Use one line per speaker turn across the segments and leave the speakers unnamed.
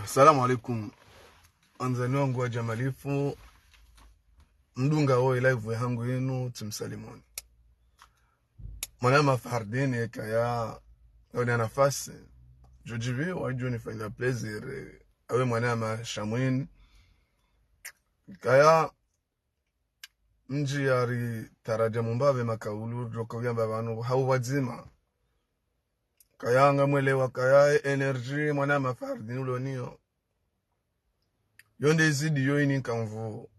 Assalamu alaikum. Anzani wangu wa jamalifu mdunga hoi live hangu yenu timsalimoni. Mwanama fahardini kaya yoni nafasi jojivi wajua nifanya pleasure awe mwanama shamwini kaya mji yari taraja mumbabe makaulu joko vyamba vanu hau wadzima kaya nga mwelewa kaya energy mwanama fahardini uloniyo yonde izidi yoini kamvu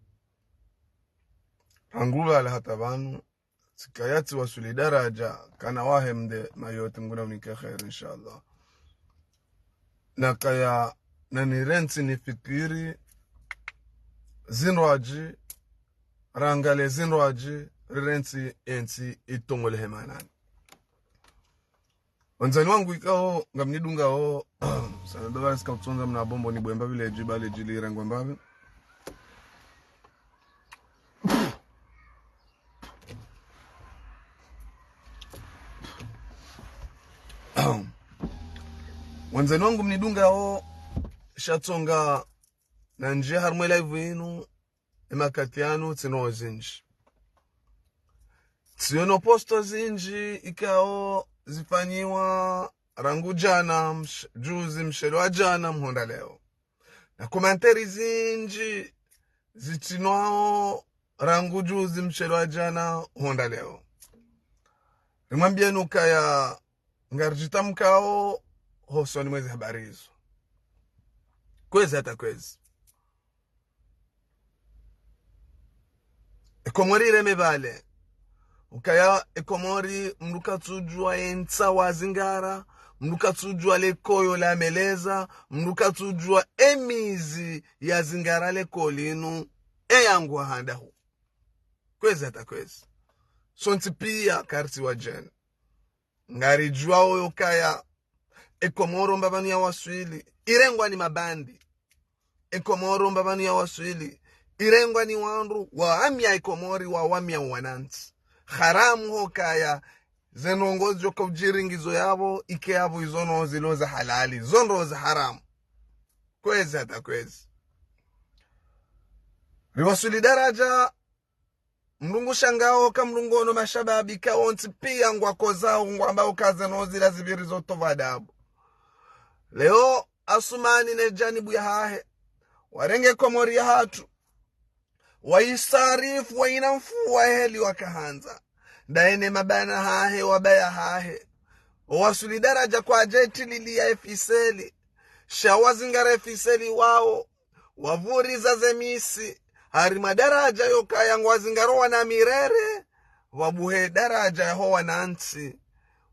hangula ala hata vanu sikayati wasuli daraja kana wahemde mayote mguna unike khair inshallah na kaya nanirenti nifikiri zinroaji rangale zinroaji rirenti enti itongole hemanani wanzani wangu ikao ngamnidunga ho sana dola sika kutonza mna bombo ni bwemba vile jibale jili rangwa mbabe wanzani wangu mnidunga ho shatonga na njia harmwe live inu emakatianu tino zinji tiono posto zinji ikao zifanyiwa rangu jana juzi mshelo wa jana mhonda leo na komanteri zinji zitinwao rangu juzi mshelo wa jana honda leo rimwambia nuka ya ngarjita mkao hosoni mwezi habari hizo kwezi hata kwezi ekomori reme vale ukaya ekomori mruka tujua ensa wazingara mruka tujua le koyo la meleza mruka tujua emizi ya zingara le kolinu yangu handa hu kwezi hata kwezi sonti pia karti wa jen ngari jua oyo kaya ekomoro mbabani ya waswili irengwa ni mabandi ekomoro mbabani ya waswili irengwa ni wandu wa amya ekomori wa wamya wananti haramu ho kaya zenongozi joka ujiringizo yabo ike yabo izono ziloza halali zondo za haramu kwezi hata kwezi riwasuli daraja mlungu shangao ka mlungu ono mashababi ka onti pia ngwako zao ngwamba ukaze nozila zibiri zoto vadabu leo asumani ne janibu ya hahe warenge komori ya hatu waisarifu wainamfuwa heli wakahanza daene mabana hahe wabaya hahe wasuli daraja kwa jeti lili ya efiseli shawazingara efiseli wao wavuriza zemisi harima daraja yoka yangu wazingaro wana mirere wabuhe daraja yaho wanansi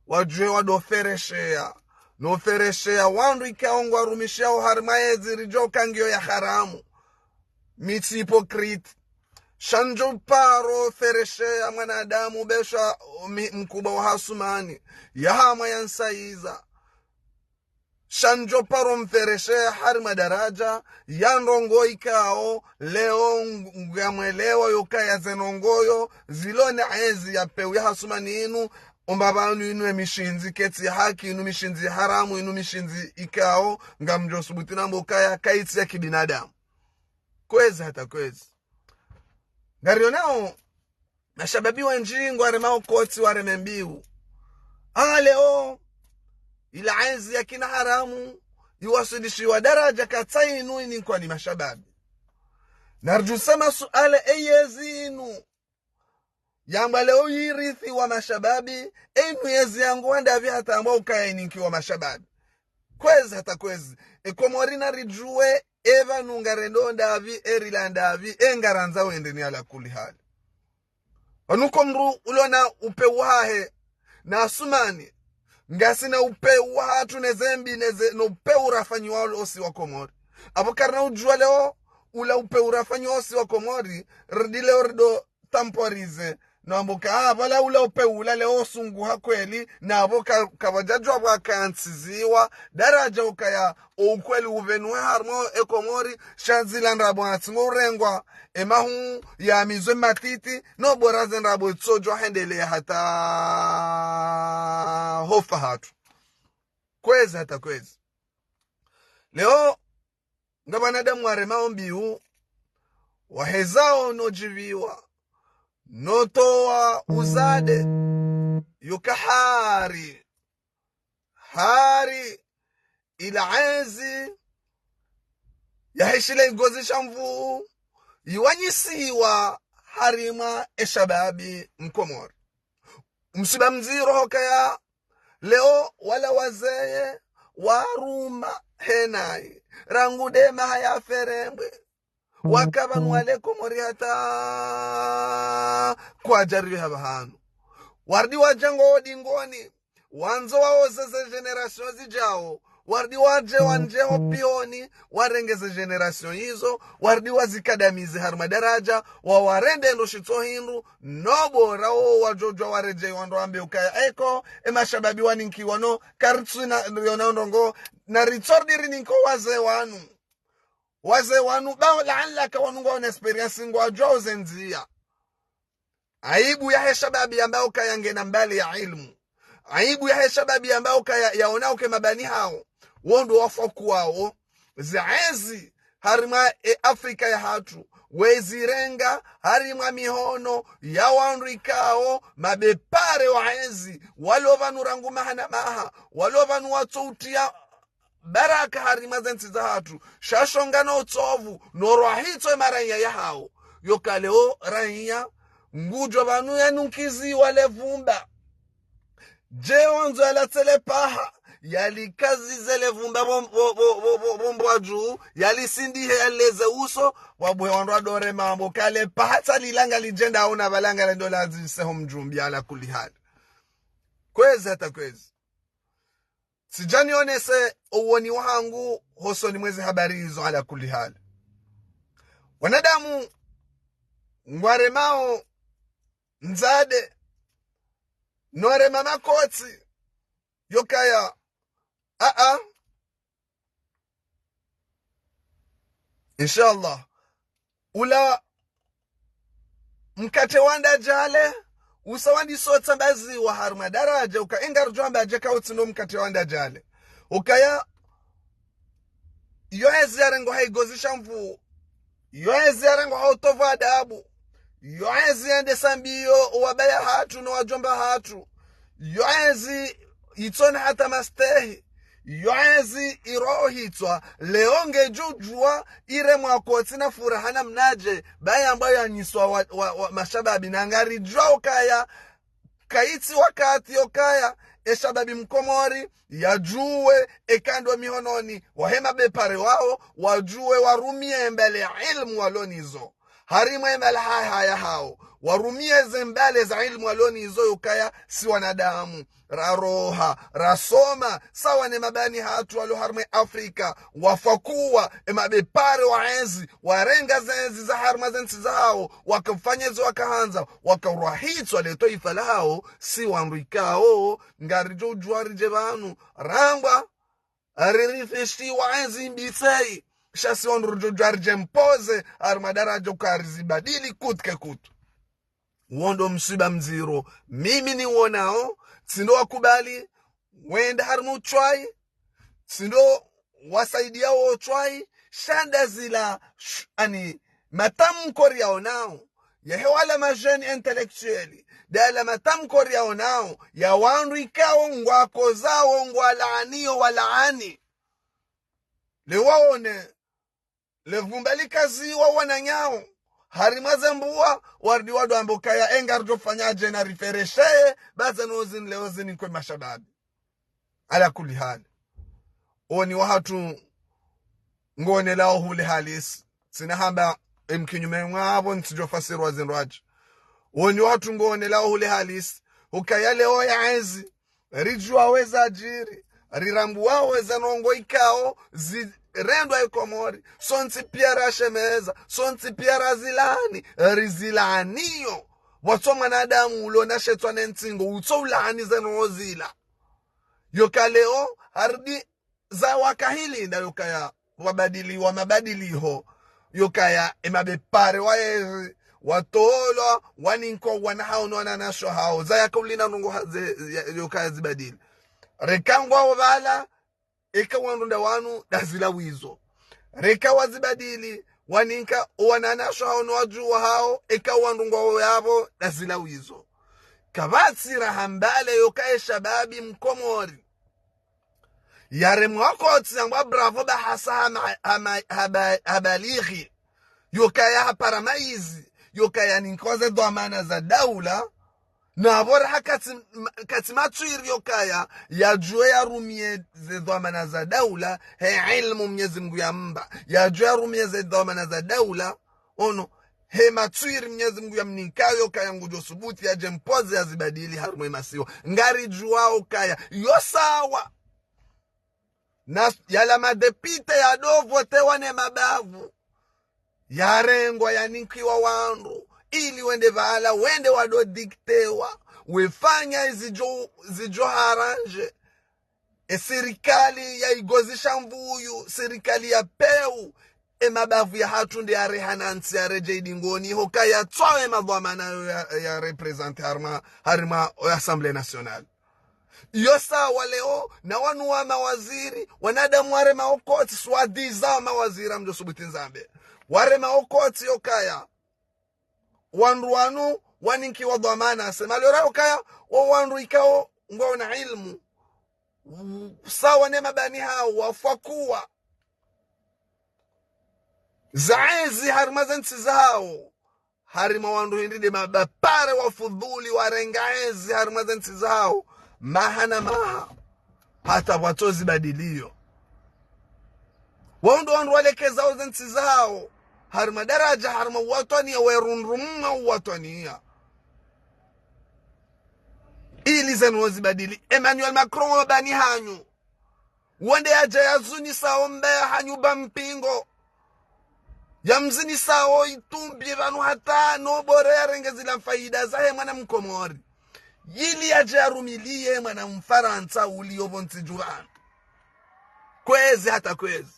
wajue wadofereshea nofereshea wandu ikaongu warumishia harima yezi rijoka ngio ya haramu miti hipokriti shanjo paro fereshea mwanadamu besha mkubwa wa hasumani yahama yansaiza shanjo paro mfereshea harima daraja yandongo ikao leo ngamwelewa yoka ya zenongoyo zilone ezi ya pewe ya hasumani inu ombabanu inu emishinzi keti haki inu mishinzi haramu inu mishinzi ikao ngamjo subutina mboka ya kaiti ya kibinadamu kwezi hata kwezi ngarionao mashababi wa njingu waremao koti waremembiu leo ila enzi ya kina haramu iwasudishiwa daraja katainu ini kwa ni mashababi narjusama suale eyezi inu yamba leo yirithi wa mashababi enu yezi yangu wanda vya hata ambao ukaya ininki wa mashababi kwezi hata kwezi ekomori narijue eva nungarendo ndavi erilandavi engaranza wende ni ala kuli hali anuko mru ulona upewahe na asumani ngasi na upewa hatu nezembi no upewa fanyi wao osi wa komori abokarna ujua leo ula upewa fanyi osi wa komori rdile ordo tamporize na amboka bala ula upewa leo sungu hakweli na aboka kabajajwa bakansiziwa daraja ukaya ukweli uvenwe harmo ekomori shanzila nrabo atngorengwa emahu ya mizwe matiti no boraze nrabo tsojo hendele hata hofa hatu kwezi hata kwezi leo nga banadamu aremao mbiu wahezao nojiviwa notoa uzade yuka hari ilaenzi yaheshile igozisha mvuu iwanyisiwa harima eshababi mkomori msiba mziro hokaya leo wala wazeye waruma henai rangudema haya ferembwe wakabanu wale komori hata kwa jariwe habahanu wardi wajango odingoni wanzo waozeze generation zijao wardi waje wanje hopioni warengeze generation hizo wardi wazikadamize harma daraja wawarende ndo shito hindu nobora wajojo wareje wando ambe ukaya eko emashababi waninki wano karitsuna yonondongo na ritordiri ninko waze wanu bao la'allaka wanungo na experience ngwa joze nzia aibu ya shababi ambao kayangena mbali ya ilmu aibu ya shababi ambao yaonao ke mabani hao wondo wafoku wao zaezi harima Afrika ya hatu wezirenga harima mihono ya wanrikao mabepare waezi walovanu rangu mahana maha walovanu watoutia baraka harima zensi za hatu shashongana utovu norwahito maranya ya hao yokaleo ranya ngujo banu yanunkizi wale vumba jeonzo ala telepaha yali kazi zele vumba bombo juu yali sindihe yaleze uso wabwe wandwa dore mambo kale pahata lilanga lijenda una balanga la dola ziseho mjumbi ala kulihali kwezi hata kwezi sijani onese uwoni wangu hoso ni mwezi habari hizo ala kulihali wanadamu ngwaremao nzade nore mama koti yokaya inshallah ula mkate wanda jale usawandi sota bazi wa harma daraja ukaengar jomba jeka utino mkate wanda jale ukaya yoezi yarengo haigozisha mvu yoezi yarengo hautova adabu yoezi ende sambiyo wabaya hatu na wajomba hatu yoezi itona hata mastehi yoezi irohitwa leonge jujua ire mwakoti na furahana mnaje baya ambayo yanyiswa wa mashababi na ngari jua ukaya kaiti wakati yokaya eshababi mkomori yajuwe ekando mihononi wahema bepare wao wajuwe warumie mbele ilmu walonizo harima mbele haya hao warumie zembele za ilmu walonizo yukaya si wanadamu raroha rasoma sawa ne mabani hatu walo harma Afrika wafakuwa mabepare waenzi warenga zenzi za harma zenzi zao wakafanyezi wakaanza wakarahitwa leto ifalao si wamrikao ngarijo juarije banu rangwa aririfeshi waenzi mbisei shasi wanrujo juarije mpoze harma daraja ukarizibadili kutke kutu wondo msiba mziro mimi ni wonao sindo wakubali wenda harmu chwai sindo wasaidia wo chwai shanda zila matamko yao nao ya hewala majeni intellectueli dala matamko yao nao ya wanrikao ngwako zao ngwalaanio walaani lewaone levumbali kazi wa wananyao harimaze mbuwa wardi wadu ambokaya engarjo fanyaje na rifereshe baza nozin leozin kwa mashababi ala kuli hali oni wahatu ngone lao huli halis sinahamba mkinyume mwabo nsijofasiru wazinroaji oni wahatu ngone lao huli halis ukaya leo ya enzi rijua weza ajiri rirambu wao weza nongo ikao rendwa ikomori sonti piara shemeza sonti piara zilani rizilaniyo wato mwanadamu ulona shetwa nentingo uto ulani zenozila yokaleo hardi za wakahili na yokaya wabadiliwa mabadiliho yokaya emabepare waezi watolo waninko wanahao wananasho hao za yakaulina nungu yokaya zibadili rekangwa wabala eka wanunda wanu dazila wizo reka wazibadili waninka wananasho hao nwajua hao eka wandungwa yabo lazila wizo kabatsi rahambale yokae shababi mkomori yare mwakoti yangwa bravo bahasa habalighi yokaya haparamaizi yokaya ninkoze dhamana za daula na abora hakati matuiri yokaya yajue ya rumie ze dhamana za daula he ilmu Mwenyezi Mungu ya mba yajue ya rumie ze dhamana za daula ono he matuiri Mwenyezi Mungu ya mninkayo yokaya ngujo subuti ya jempoze ya zibadili harumu imasiwa ngari juao kaya yosawa na yala madepite ya dovo tewane mabavu yarengwa yaninkiwa wandu ili wende vala wende wado diktewa wefanya zijo haranje serikali ya igozisha mvuyu serikali ya peu mabavu ya hatunde ya rehanansi ya reje idingoni hoka ya tsawe madhamana ya represente harima Assemblée Nationale yosa waleo na wanu wa mawaziri wanadamu ware maokoti swadiza mawaziri mjo subuti nzambe ware maokoti yokaya wandu wanu waninki wa dhamana semali rao kaya wa wandu ikao ngwa na ilmu sawa ne mabani hao wafakuwa zaezi harimazansi zao harima wandu hindide mabapare wafudhuli warengaezi harimazansi zao mahana maha hata watozi badilio wandu walekeza uzansi zao harima daraja harima watania werunrumma watania ili zenu wazibadili Emmanuel Macron wabani hanyu wande aja yazuni sao mbea hanyu bampingo ya mzini sao itumbi vanu hata no bore ya rengezila mfaida zahe mwana mkomori yili aja yarumilie mwana mfaransa uliovo nsijurana kwezi hata kwezi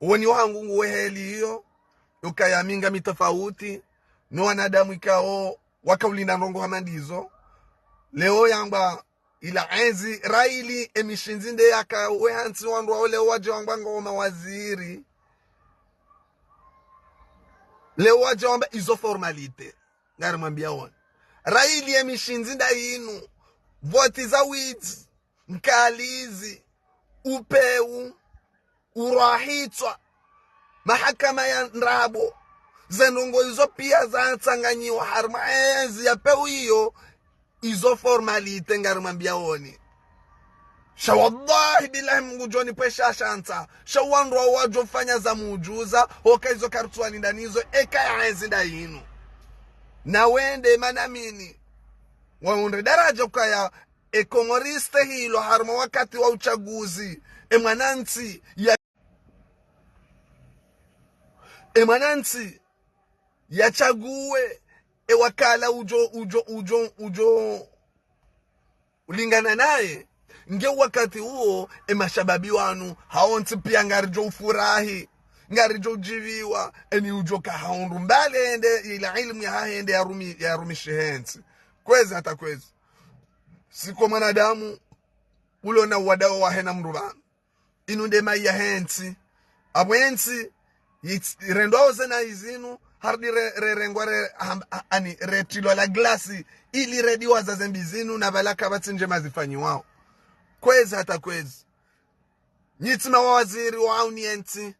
uweni wangu weheli hiyo ukayaminga mitofauti no wanadamu ikao wakaulinda nrongo hamandizo leo yamba ila enzi raili emishinzinde yaka wehansi wandu wale waje wamba ngoma waziri leo waje wamba izo formalite ngari mwambia wana raili emishinzinda inu voti za wizi mkalizi upeu urahitwa mahakama ya nrabo zenongo izo pia za tsanganyiwa harma enzi ya peu hiyo izo formalite ngari mwambia woni shawallahi billahi Mungu joni pesha shanta shawandu wa wajo fanya za mujuza hoka izo kartuani ndanizo eka ya enzi nda inu na wende manamini waunde daraja kaya ekomoriste hilo harma wakati wa uchaguzi emanansi yachague wakala ujo ulingana naye nge wakati huo mashababi wanu haonti pia ngarijo ufurahi ngarijo ujiviwa eni ujo kahaundu mbale ende ila ilmu ya haende ya rumi shehensi kwezi hata kwezi siko mwanadamu ulo na wadawa wahena mrubana inunde mai ya hensi abwensi rendo zena izinu hardi rengwa ani retilo la glasi ili rediwa za zembizinu na balaka batsinje mazifanyi wao kwezi hata kwezi nyitima waziri wa aunienti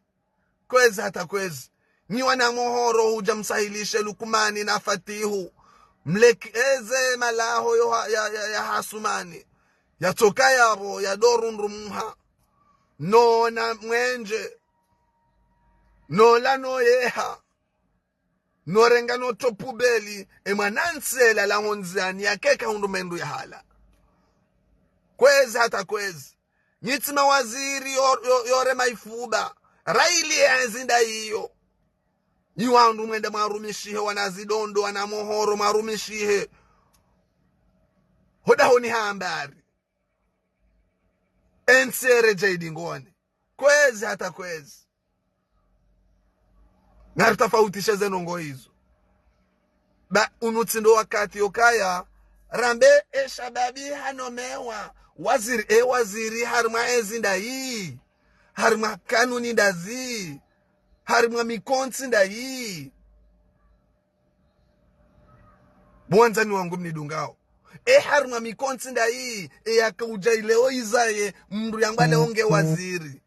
kwezi hata kwezi ni wana mohoro huja msahilishe Lukumani na Fatihu mlekeze malaho ya hasumani yatoka yabo ya dorunrumha no na mwenje no la no yeha no renga no topubeli emanansela la honzani yakeka hundumendu ya hala kwezi hata kwezi nyitima waziri yore maifuba raili enzinda hiyo iwandu mwende marumishihe wanazidondo wanamohoro marumishihe hoda honi hambari ensere jaidi ngone kwezi hata kwezi ngari tofautisha zenongo hizo ba unutsindo wakati yokaya rambe shababi hanomewa waziri harma enzinda hii harma kanuni ndazi harma mikonsi ndayi mwanzani wangu mnidungao harma mikonsi ndayi yakauja ileo izaye mndu yangwa leonge waziri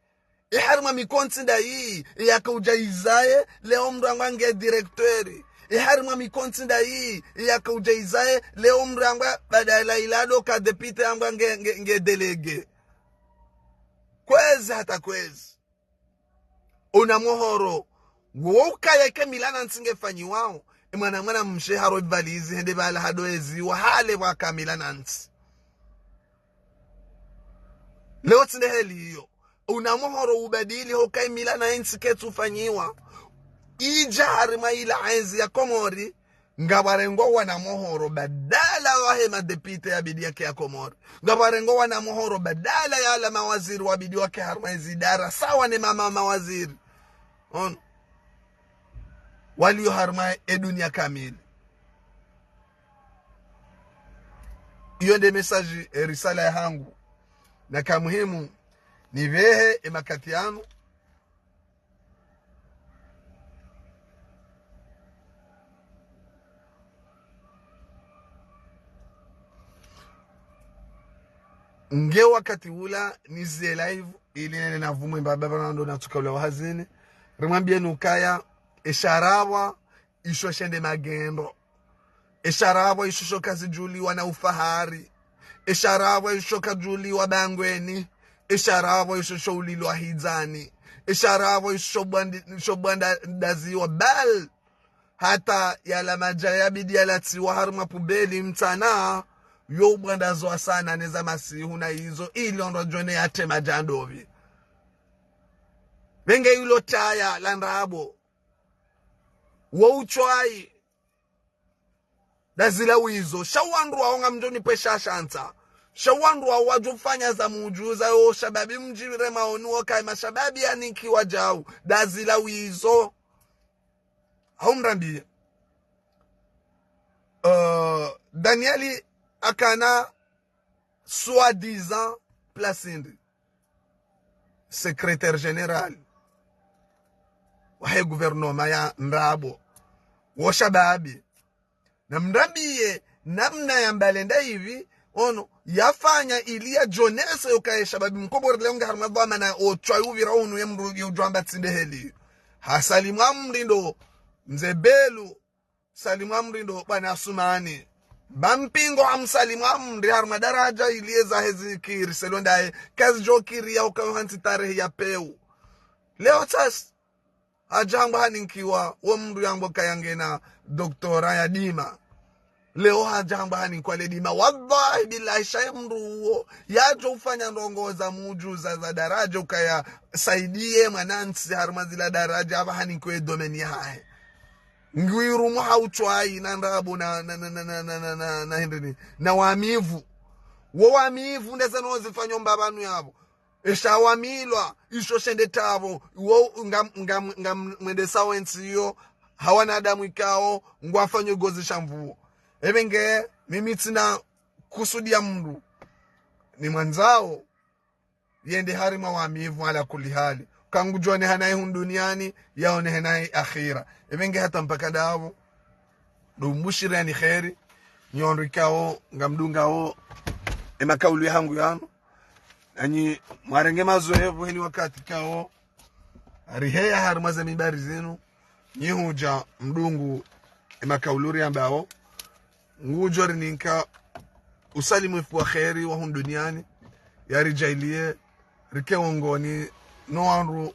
harma mikonsi ndayi yakauja izaye leo mndu yangwa nge direktori harma mikonsi ndayi yakauja izaye leo mndu yangwa badala ilado ka deputy yangwa nge delege kwezi hata kwezi una mohoro woka yake milana nsinge fanyiwao mwana mshe haro valizi hende bala hadoezi wa hale waka milana nsi leo tinde heli hiyo una mohoro ubadili hoka milana nsi ketu fanyiwa ija harima ila enzi ya Komori ngabarengo wana mohoro badala wahe madepite ya bidi yake ya Komori ngabarengo wana mohoro badala ya ala mawaziri wa bidi wake harima hizi idara sawa ni mama mawaziri on walio harima dunia kamili. Iyo nde message risala ya hangu na kamuhimu ni vehe emakatiano nge wakati ula nizie live ili nene na vumwe mbaba ndo natuka ula wahazini rimwambie nukaya esharawa isho shende magendo esharawa isho shoka zijuli wana ufahari esharawa isho shoka juli wa bangweni esharawa isho shoulilo wa hizani esharawa isho bwanda ndazi wa bal hata yala majaya bidi yala tiwa harma pubeli mtana yo bwanda zoa sana neza masihu na hizo ili ondo jone yate majandovi venge yulo taya landrabo wo uchwai dazila wizo shawandu waonga mjoni pesha shanta shawandu wa wajufanya za mujuza yo shababi mjire maonu wakai mashababi ya niki wajau dazila wizo haumrambia Danieli akana soi-disant placindi secrétaire général wahe gouvernement ya Nrabo wa shababi na mrambie namna ya mbalenda hivi ono yafanya ilia jonese yokaye shababi mkobore leonga harmadhama na ochwa uvira unu yemrugi ujwamba tsinde heli hasalimu amrindo mzebelu salimu amrindo bana Asumani bampingo amsalimu amri harma daraja ilieza hezikiri selondaye kazi jokiri ya ukayo hansi tarehe ya peu leo tas ajamba haninkiwa wa mndu yangu kayangena doktora ya Dima leo hajamba haninkiwa le Dima wallahi billahi shay mndu uo yajo ufanya ndongoza mujuza za daraja ukaya saidie manansi harma zila daraja haba haninkiwa domeni hae ngwiru mwa uchwai na Nrabo na hindini na wamivu wo wamivu ndeza nozifanya mbabanu yabo esha wamilwa isho shende tavo wo ngam mwende sawensi yo hawana adamu ikao ngwafanya gozi shamvuo ebenge mimi tina kusudia mndu ni mwanzao yende harima wamivu ala kulihali kangu jone hanaye hunduniani yaone hanaye akhira ebenge hata mpaka dawo dumbushira ni khairi nyondikao ngamdungao emakaulu yangu yano ani marenge mazoevu hini wakati kao riheya harmaza mibari zenu nyihuja mdungu emakauluri ambao ngujori ninka usalimu ifu wa khairi wa hunduniani ya rijailie rike wongoni no anru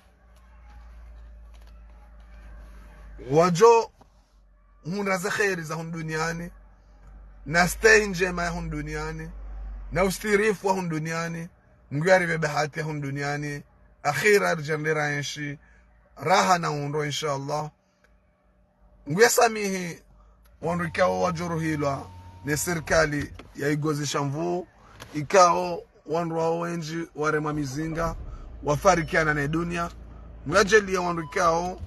wajo hunraza khairi za hunduniani na stay njema ya hunduniani na ustirifu wa hunduniani ngwari bebe hati ya hunduniani akhira arjandira enshi raha na undo inshallah nguyasamihi wanrikao wajuruhilwa ni serikali ya Igozi Shamvu ikao wanruwa wenji warema mizinga wafarikiana na dunia mwajeli ya wanrikao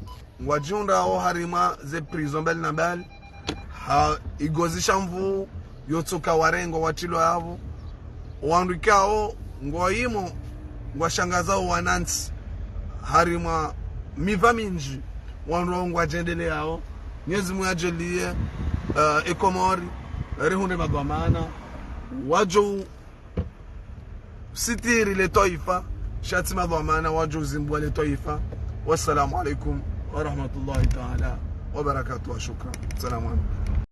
wajundao harima ze prison bel na bel ha Igozi Shamvu yotoka warengo watilo yavo wanrikao ngwaimo ngwashangazao wanansi harima miva minji wanrongo ajendele yao Mwenyezi Mungu ajalie Ekomori rihunde madhamana wajo sitiri le taifa shati madhamana wajo zimbwa le taifa. Wassalamu alaikum wa rahmatullahi ta'ala wa barakatuh wa shukran. Salamu alaikum.